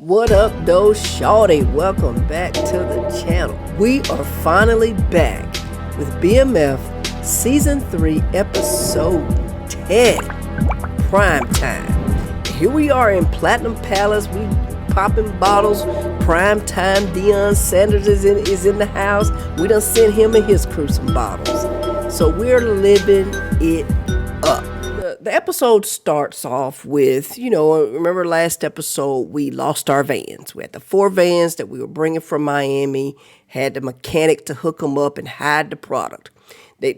What up, though, shawty? Welcome back to the channel. We are finally back with BMF Season 3, Episode 10, Prime Time. Here we are in Platinum Palace. We popping bottles. Prime Time. Deion Sanders is in the house. We done sent him and his crew some bottles. So we're living it up. The episode starts off with, remember last episode, we lost our vans. We had the 4 vans that we were bringing from Miami, had the mechanic to hook them up and hide the product.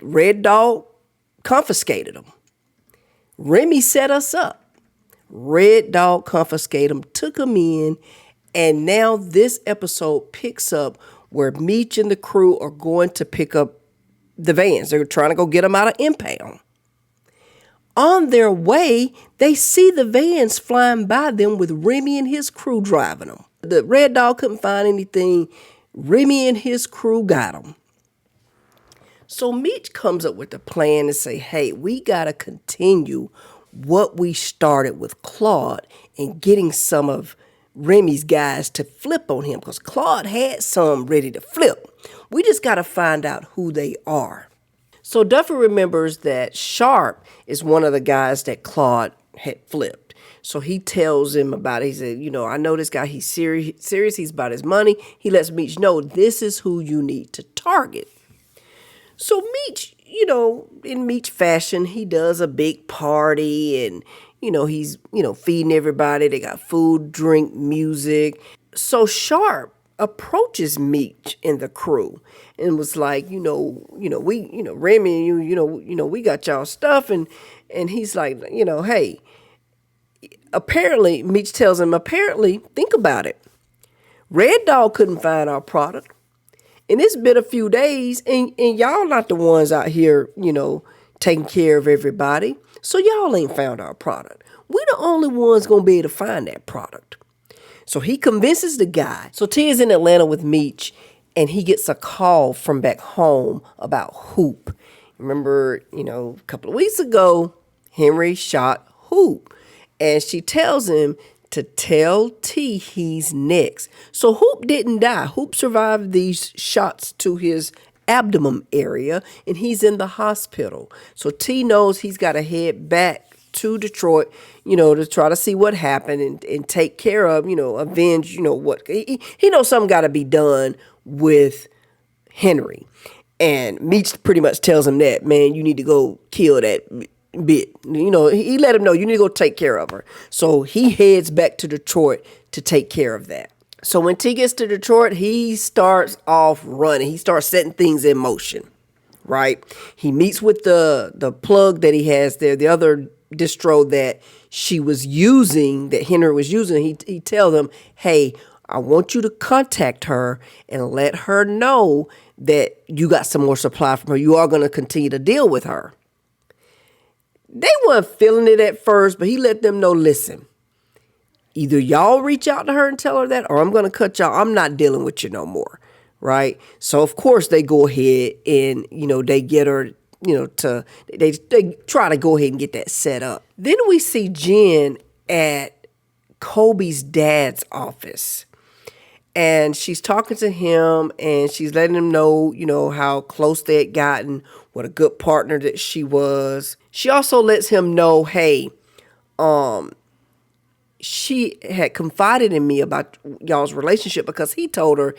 Red Dog confiscated them. Remy set us up. Red Dog confiscated them, took them in, and now this episode picks up where Meech and the crew are going to pick up the vans. They're trying to go get them out of impound. On their way, they see the vans flying by them with Remy and his crew driving them. The Red Dog couldn't find anything. Remy and his crew got them. So Meech comes up with a plan to say, hey, we got to continue what we started with Claude and getting some of Remy's guys to flip on him because Claude had some ready to flip. We just got to find out who they are. So Duffy remembers that Sharp is one of the guys that Claude had flipped. So he tells him about it. He said, I know this guy, he's serious. He's about his money. He lets Meech know this is who you need to target. So Meech, in Meech fashion, he does a big party and, he's, feeding everybody. They got food, drink, music. So Sharp approaches Meech and the crew and was like, Remy and you, we got y'all stuff. And he's like, hey, apparently, Meech tells him, think about it. Red Dog couldn't find our product. And it's been a few days and y'all not the ones out here, taking care of everybody. So y'all ain't found our product. We the only ones gonna be able to find that product. So he convinces the guy. So T is in Atlanta with Meech, and he gets a call from back home about Hoop. Remember, a couple of weeks ago, Henry shot Hoop. And she tells him to tell T he's next. So Hoop didn't die. Hoop survived these shots to his abdomen area, and he's in the hospital. So T knows he's got to head back to Detroit, to try to see what happened and take care of, avenge, what he knows something got to be done with Henry. And Meech pretty much tells him that, man, you need to go kill that bit. He let him know you need to go take care of her. So he heads back to Detroit to take care of that. So when T gets to Detroit, he starts off running. He starts setting things in motion, right? He meets with the plug that he has there, the other distro that she was using, that Henry was using. He tell them, hey, I want you to contact her and let her know that you got some more supply from her. You are going to continue to deal with her. They weren't feeling it at first, but he let them know, listen, either y'all reach out to her and tell her that, or I'm going to cut y'all. I'm not dealing with you no more, right? So, of course, they go ahead and, they get her, they try to go ahead and get that set up. Then we see Jen at Kobe's dad's office. And she's talking to him and she's letting him know, how close they had gotten, what a good partner that she was. She also lets him know, hey, she had confided in me about y'all's relationship because he told her,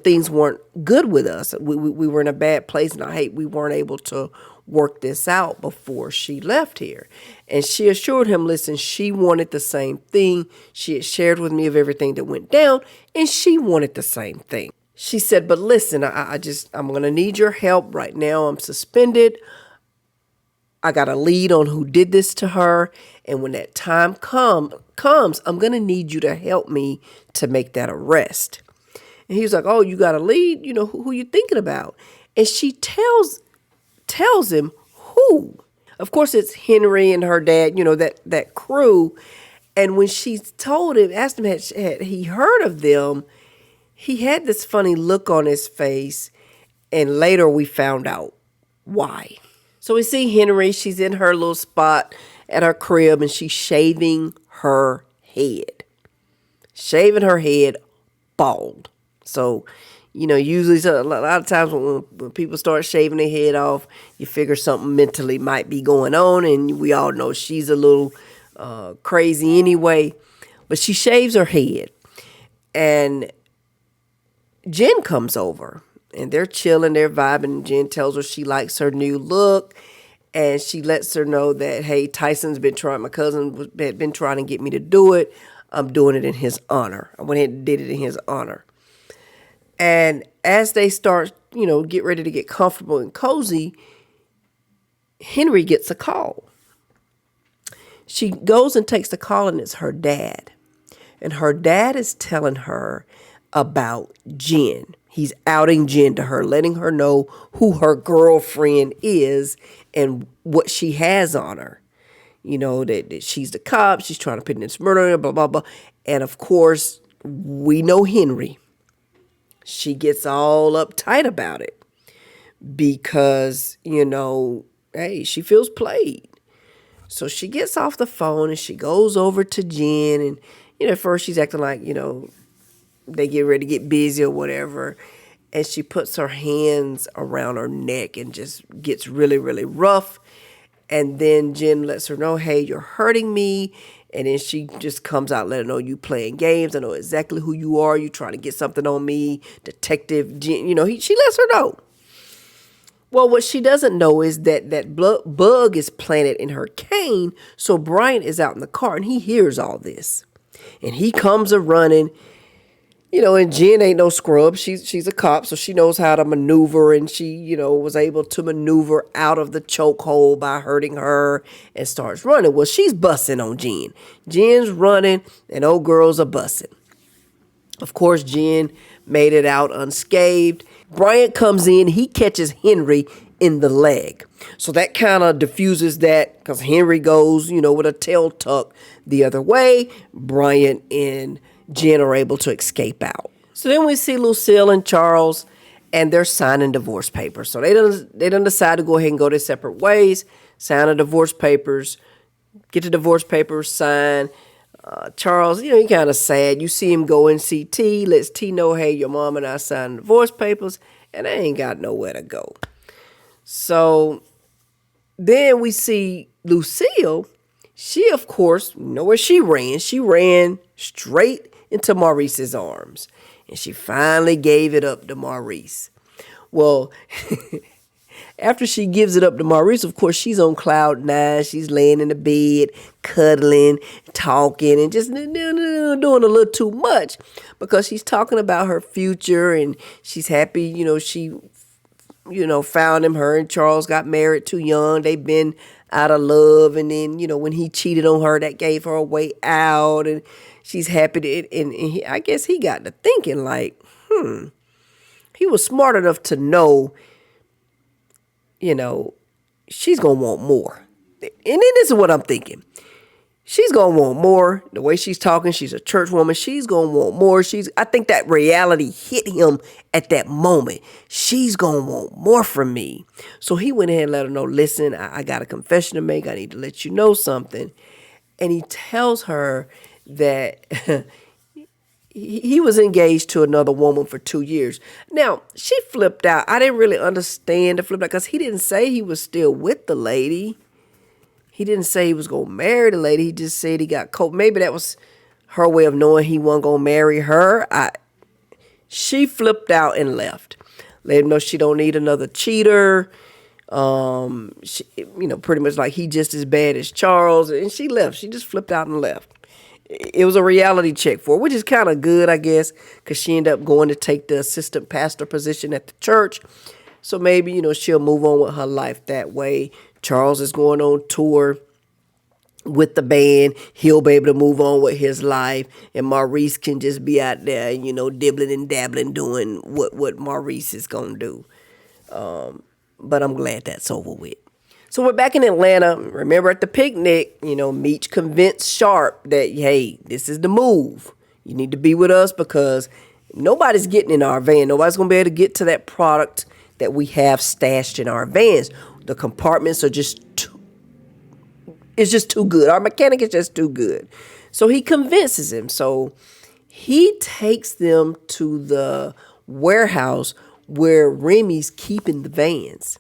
things weren't good with us. We were in a bad place and we weren't able to work this out before she left here. And she assured him, listen, she wanted the same thing. She had shared with me of everything that went down and she wanted the same thing. She said, but listen, I'm going to need your help right now. I'm suspended. I got a lead on who did this to her. And when that time comes, I'm going to need you to help me to make that arrest. And he was like, oh, you got a lead? Who you thinking about? And she tells him who. Of course, it's Henry and her dad, that crew. And when she told him, asked him, had he heard of them, he had this funny look on his face. And later we found out why. So we see Henry, she's in her little spot at her crib and she's shaving her head. shaving her head bald. So, usually a lot of times when people start shaving their head off, you figure something mentally might be going on, and we all know she's a little crazy anyway. But she shaves her head, and Jen comes over, and they're chilling, they're vibing. Jen tells her she likes her new look, and she lets her know that, hey, my cousin had been trying to get me to do it. I'm doing it in his honor. I went ahead and did it in his honor. And as they start, get ready to get comfortable and cozy, Henry gets a call. She goes and takes the call, and it's her dad. And her dad is telling her about Jen. He's outing Jen to her, letting her know who her girlfriend is and what she has on her. That she's the cop, she's trying to put in this murder, blah, blah, blah. And of course, we know Henry. She gets all uptight about it because, hey, she feels played. So she gets off the phone and she goes over to Jen, and, at first she's acting like, they get ready to get busy or whatever. And she puts her hands around her neck and just gets really, really rough. And then Jen lets her know, hey, you're hurting me. And then she just comes out, let her know you playing games. I know exactly who you are. You trying to get something on me. Detective Jen, she lets her know. Well, what she doesn't know is that bug is planted in her cane. So Brian is out in the car and he hears all this. And he comes a running. And Jen ain't no scrub. She's a cop, so she knows how to maneuver, and she, was able to maneuver out of the chokehold by hurting her and starts running. Well, she's bussing on Jen. Jen's running, and old girls are bussing. Of course, Jen made it out unscathed. Bryant comes in. He catches Henry in the leg. So that kind of diffuses that because Henry goes, with a tail tuck the other way. Bryant and Jen are able to escape out. So then we see Lucille and Charles, and they're signing divorce papers. So they done decide to go ahead and go their separate ways, sign the divorce papers, get the divorce papers signed. Charles, he kind of sad. You see him go and see T, lets T know, hey, your mom and I signed divorce papers, and they ain't got nowhere to go. So then we see Lucille. She, of course, where she ran. She ran straight into Maurice's arms. And she finally gave it up to Maurice. Well, after she gives it up to Maurice, of course, she's on cloud nine. She's laying in the bed, cuddling, talking, and just doing a little too much because she's talking about her future and she's happy, she found him. Her and Charles got married too young. They've been out of love. And then, when he cheated on her, that gave her a way out. And she's happy I guess he got to thinking like, he was smart enough to know, she's going to want more. And then this is what I'm thinking. She's going to want more. The way she's talking, she's a church woman. She's going to want more. I think that reality hit him at that moment. She's going to want more from me. So he went ahead and let her know, listen, I got a confession to make. I need to let you know something. And he tells her that he was engaged to another woman for 2 years. Now, she flipped out. I didn't really understand the flip out because he didn't say he was still with the lady. He didn't say he was going to marry the lady. He just said he got cold. Maybe that was her way of knowing he wasn't going to marry her. She flipped out and left. Let him know she don't need another cheater. Pretty much like he just as bad as Charles. And she left. She just flipped out and left. It was a reality check for her, which is kind of good, I guess, because she ended up going to take the assistant pastor position at the church. So maybe, she'll move on with her life that way. Charles is going on tour with the band. He'll be able to move on with his life. And Maurice can just be out there, dibbling and dabbling, doing what Maurice is going to do. But I'm glad that's over with. So we're back in Atlanta. Remember at the picnic, Meech convinced Sharp that, hey, this is the move. You need to be with us because nobody's getting in our van. Nobody's going to be able to get to that product that we have stashed in our vans. The compartments are just too good. Our mechanic is just too good. So he convinces him. So He takes them to the warehouse where Remy's keeping the vans.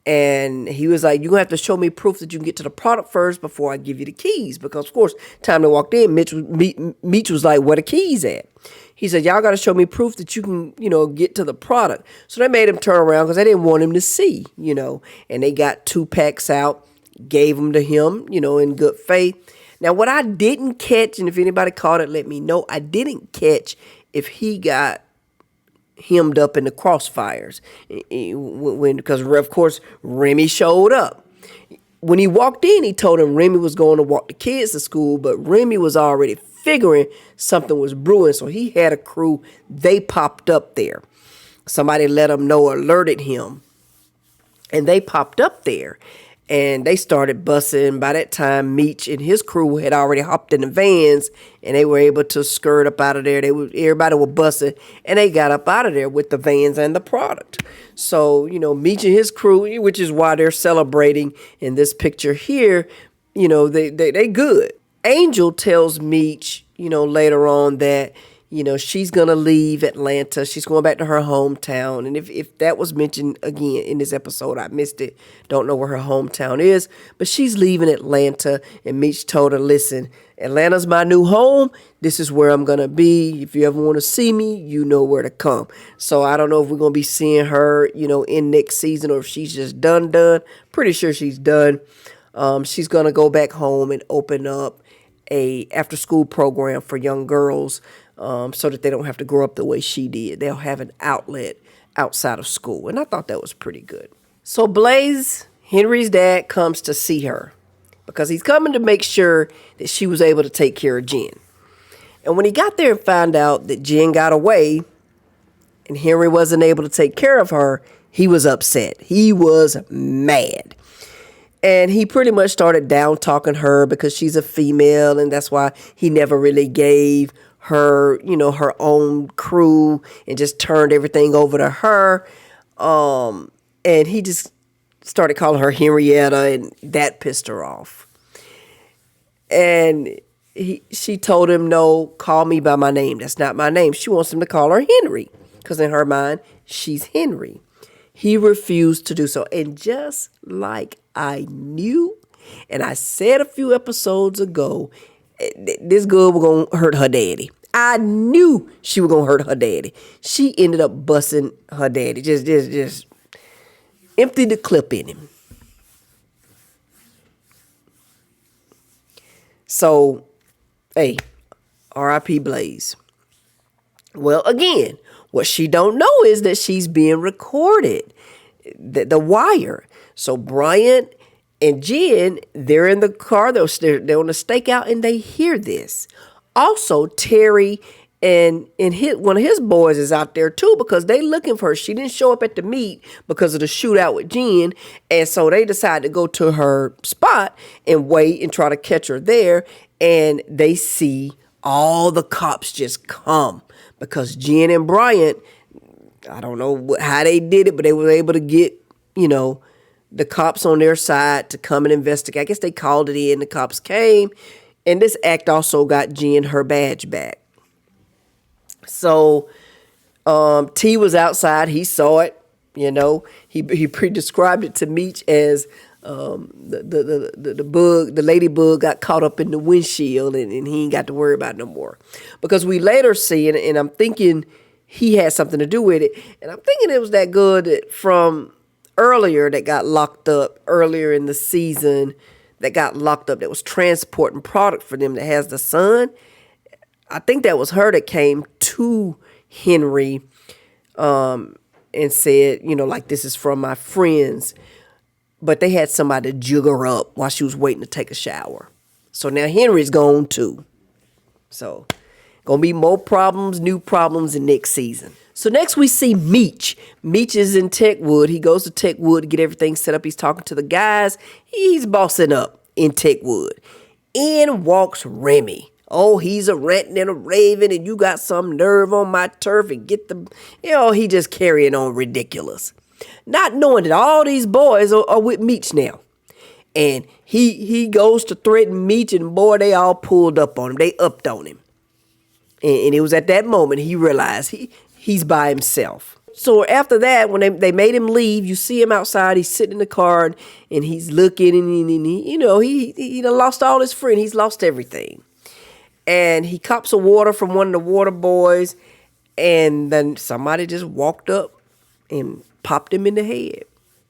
And he was like, you're going to have to show me proof that you can get to the product first before I give you the keys. Because, of course, time they walked in, Meech was like, where the keys at? He said, y'all got to show me proof that you can, get to the product. So they made him turn around because they didn't want him to see, And they got 2 packs out, gave them to him, in good faith. Now, what I didn't catch, and if anybody caught it, let me know. I didn't catch if he got hemmed up in the crossfires because of course Remy showed up. When he walked in, he told him Remy was going to walk the kids to school, but Remy was already figuring something was brewing, so he had a crew. They popped up there. Somebody let him know, alerted him, and they popped up there. And they started bussing. By that time, Meech and his crew had already hopped in the vans, and they were able to skirt up out of there. Everybody was bussing, and they got up out of there with the vans and the product. So, Meech and his crew, which is why they're celebrating in this picture here, they good. Angel tells Meech, later on that, she's going to leave Atlanta. She's going back to her hometown. And if that was mentioned again in this episode, I missed it. Don't know where her hometown is. But she's leaving Atlanta. And Meech told her, listen, Atlanta's my new home. This is where I'm going to be. If you ever want to see me, you know where to come. So I don't know if we're going to be seeing her, in next season or if she's just done. Pretty sure she's done. She's going to go back home and open up a after-school program for young girls, so that they don't have to grow up the way she did. They'll have an outlet outside of school. And I thought that was pretty good. So Blaze, Henry's dad, comes to see her because he's coming to make sure that she was able to take care of Jen. And when he got there and found out that Jen got away and Henry wasn't able to take care of her, he was upset. He was mad. And he pretty much started down-talking her because she's a female, and that's why he never really gave her, her own crew and just turned everything over to her. And he just started calling her Henrietta, and that pissed her off. And she told him, no, call me by my name. That's not my name. She wants him to call her Henry because in her mind, she's Henry. He refused to do so. And just like I knew, and I said a few episodes ago, this girl was going to hurt her daddy. I knew she was going to hurt her daddy. She ended up busting her daddy. Just emptied the clip in him. So, hey, R.I.P. Blaze. Well, again, what she don't know is that she's being recorded. The wire. So Bryant and Jen, they're in the car. They're on the stakeout, and they hear this. Also, Terry and one of his boys is out there too because they looking for her. She didn't show up at the meet because of the shootout with Jen, and so they decided to go to her spot and wait and try to catch her there. And they see all the cops just come because Jen and Bryant, I don't know how they did it, but they were able to get, the cops on their side to come and investigate. I guess they called it in. The cops came. And this act also got Jen her badge back. So T was outside. He saw it. He pre-described it to Meech as the bug, the ladybug got caught up in the windshield and he ain't got to worry about it no more. Because we later see, and I'm thinking he had something to do with it. And I'm thinking it was that good that from earlier that got locked up earlier in the season that was transporting product for them that has the son. I think that was her that came to Henry and said, like, this is from my friends. But they had somebody to jig her up while she was waiting to take a shower. So now Henry's gone too. So gonna be more problems, new problems in next season. So next we see Meech. Meech is in Techwood. He goes to Techwood to get everything set up. He's talking to the guys. He's bossing up in Techwood. In walks Remy. Oh, he's a ranting and a raving, and you got some nerve on my turf and get the, he just carrying on ridiculous. Not knowing that all these boys are with Meech now. And he goes to threaten Meech, and boy, they all pulled up on him. They upped on him. And it was at that moment he realized he's by himself. So after that, when they made him leave, you see him outside. He's sitting in the car and he's looking and he done lost all his friends. He's lost everything. And he cops of water from one of the water boys. And then somebody just walked up and popped him in the head.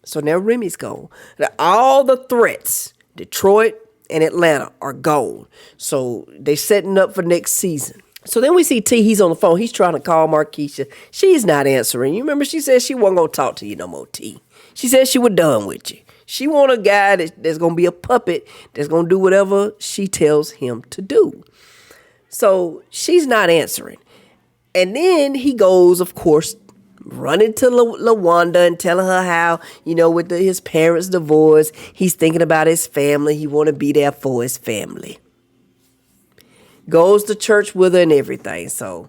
So now Remy's gone. Now, all the threats, Detroit and Atlanta, are gone. So they're setting up for next season. So then we see T, he's on the phone. He's trying to call Markeisha. She's not answering. You remember she said she wasn't going to talk to you no more, T. She said she was done with you. She want a guy that's going to be a puppet, that's going to do whatever she tells him to do. So she's not answering. And then he goes, of course, running to LaWanda and telling her how, with his parents' divorce, he's thinking about his family. He want to be there for his family. Goes to church with her and everything. So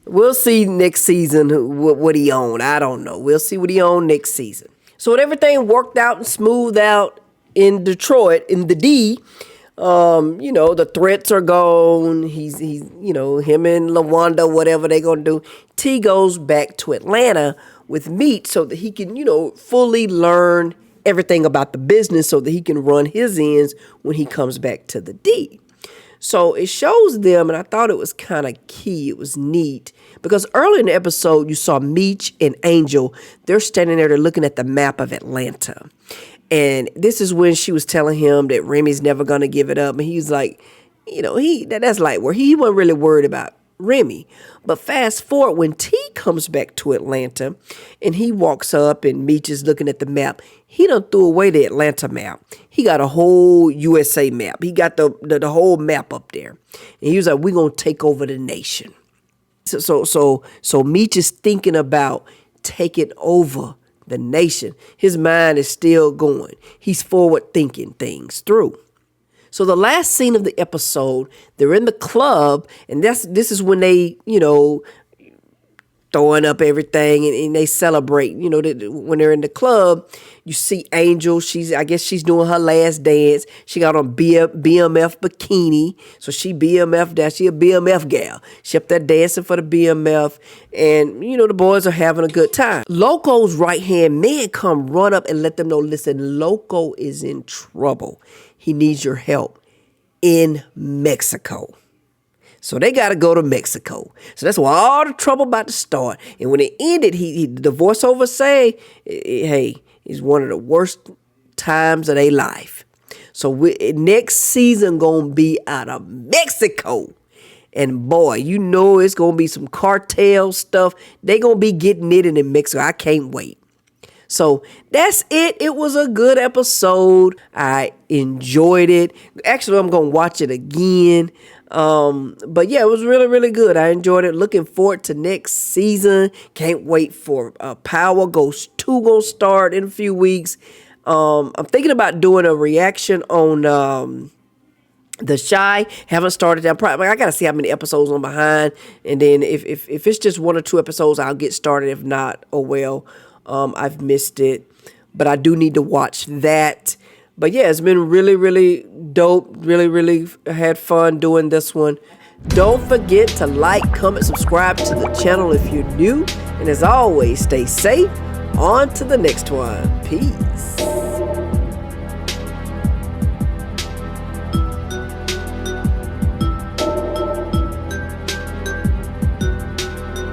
we'll see next season what he on. I don't know. We'll see what he on next season. So when everything worked out and smoothed out in Detroit, in the D, the threats are gone. He's him and LaWanda, whatever they gonna do. T goes back to Atlanta with Meech so that he can, fully learn everything about the business so that he can run his ends when he comes back to the D. So it shows them, and I thought it was kind of key. It was neat because early in the episode, you saw Meech and Angel. They're standing there, they're looking at the map of Atlanta. And this is when she was telling him that Remy's never going to give it up. And he's like, that's light work. He wasn't really worried about Remy. But fast forward when T comes back to Atlanta and he walks up and Meech is looking at the map. He done threw away the Atlanta map. He got a whole USA map. He got the whole map up there. And he was like, we're going to take over the nation. So Meech is thinking about taking over the nation. His mind is still going. He's forward thinking things through. So the last scene of the episode, they're in the club, and this is when they, throwing up everything and they celebrate. When they're in the club, you see Angel. I guess she's doing her last dance. She got on BMF bikini, so she BMF that. She a BMF gal. She up there dancing for the BMF, and the boys are having a good time. Loco's right hand man come run up and let them know. Listen, Loco is in trouble. He needs your help in Mexico. So they got to go to Mexico. So that's where all the trouble about to start. And when it ended, the voiceover say, hey, it's one of the worst times of their life. So next season going to be out of Mexico. And boy, it's going to be some cartel stuff. They going to be getting it in Mexico. I can't wait. So that's it. It was a good episode. I enjoyed it. Actually, I'm going to watch it again. But yeah, it was really, really good. I enjoyed it. Looking forward to next season. Can't wait for Power Ghost 2 gonna start in a few weeks. I'm thinking about doing a reaction on The Shy. Haven't started that. I gotta see how many episodes I'm behind, and then if it's just 1 or 2 episodes, I'll get started. If not, oh well. I've missed it, but I do need to watch that. But yeah, it's been really, really dope. Really, really had fun doing this one. Don't forget to like, comment, subscribe to the channel if you're new. And as always, stay safe. On to the next one. Peace.